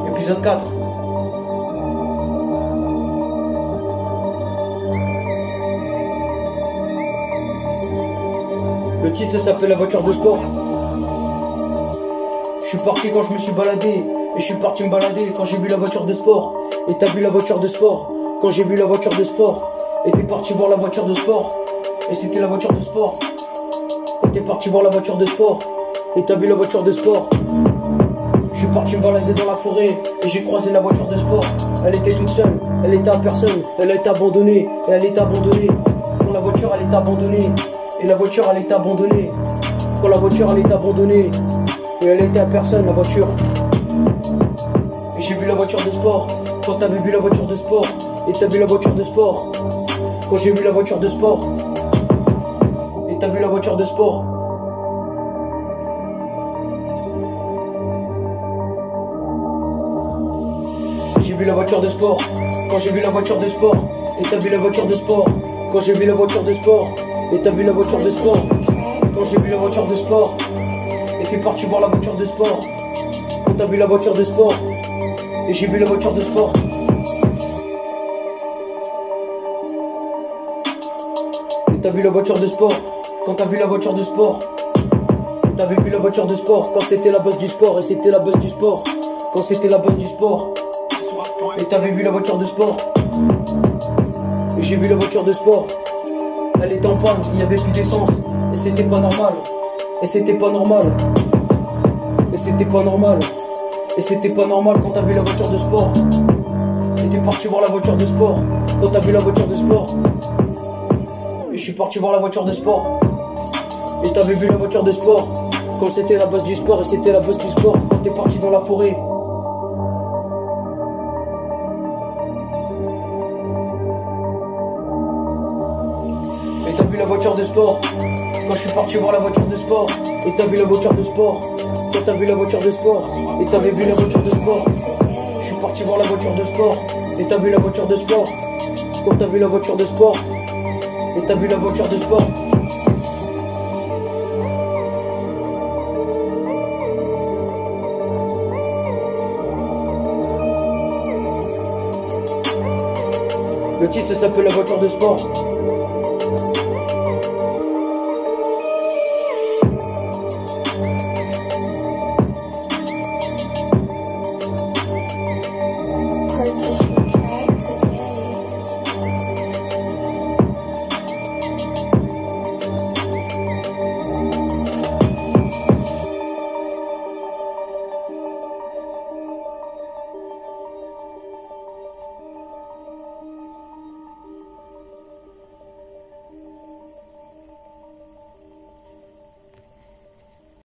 Épisode 4. Le titre ça s'appelle La voiture de sport. Je suis parti quand je me suis baladé. Et je suis parti me balader quand j'ai vu la voiture de sport. Et t'as vu la voiture de sport. Quand j'ai vu la voiture de sport. Et t'es parti voir la voiture de sport. Et c'était la voiture de sport. Quand t'es parti voir la voiture de sport. Et t'as vu la voiture de sport. Je suis parti me balader dans la forêt. Et j'ai croisé la voiture de sport. Elle était toute seule, elle était à personne. Elle a été abandonnée, et elle était abandonnée. Quand la voiture elle était abandonnée. Et la voiture elle était abandonnée. Quand la voiture elle était abandonnée. Et elle était à personne la voiture. Et j'ai vu la voiture de sport. Quand t'avais vu la voiture de sport. Et t'as vu la voiture de sport. Quand j'ai vu la voiture de sport. Et t'as vu la voiture de sport. J'ai vu la voiture de sport. Quand j'ai vu la voiture de sport. Et t'as vu la voiture de sport. Quand j'ai vu la voiture de sport. Et t'as vu la voiture de sport. Quand j'ai vu la voiture de sport. Et t'es parti voir la voiture de sport. Quand t'as vu la voiture de sport. Et j'ai vu la voiture de sport. Et t'as vu la voiture de sport. Quand t'as vu la voiture de sport. Et t'avais vu la voiture de sport. Quand c'était la base du sport. Et c'était la base du sport. Quand c'était la base du sport. Et t'avais vu la voiture de sport. Et j'ai vu la voiture de sport. Elle était en panne, il n'y avait plus d'essence. Et c'était pas normal. Et c'était pas normal. Et c'était pas normal. Et c'était pas normal quand t'as vu la voiture de sport. Et t'es parti voir la voiture de sport. Quand t'as vu la voiture de sport. Et je suis parti voir la voiture de sport. Et t'avais vu la voiture de sport. Quand c'était la base du sport. Et c'était la base du sport. Quand t'es parti dans la forêt. Et t'as vu la voiture de sport. Quand je suis parti voir la voiture de sport. Et t'as vu la voiture de sport. Quand t'as vu la voiture de sport. Et t'avais vu la voiture de sport. Je suis parti voir la voiture de sport. Et t'as vu la voiture de sport. Quand t'as vu la voiture de sport. Et t'as vu la voiture de sport. Le titre ça s'appelle La voiture de sport.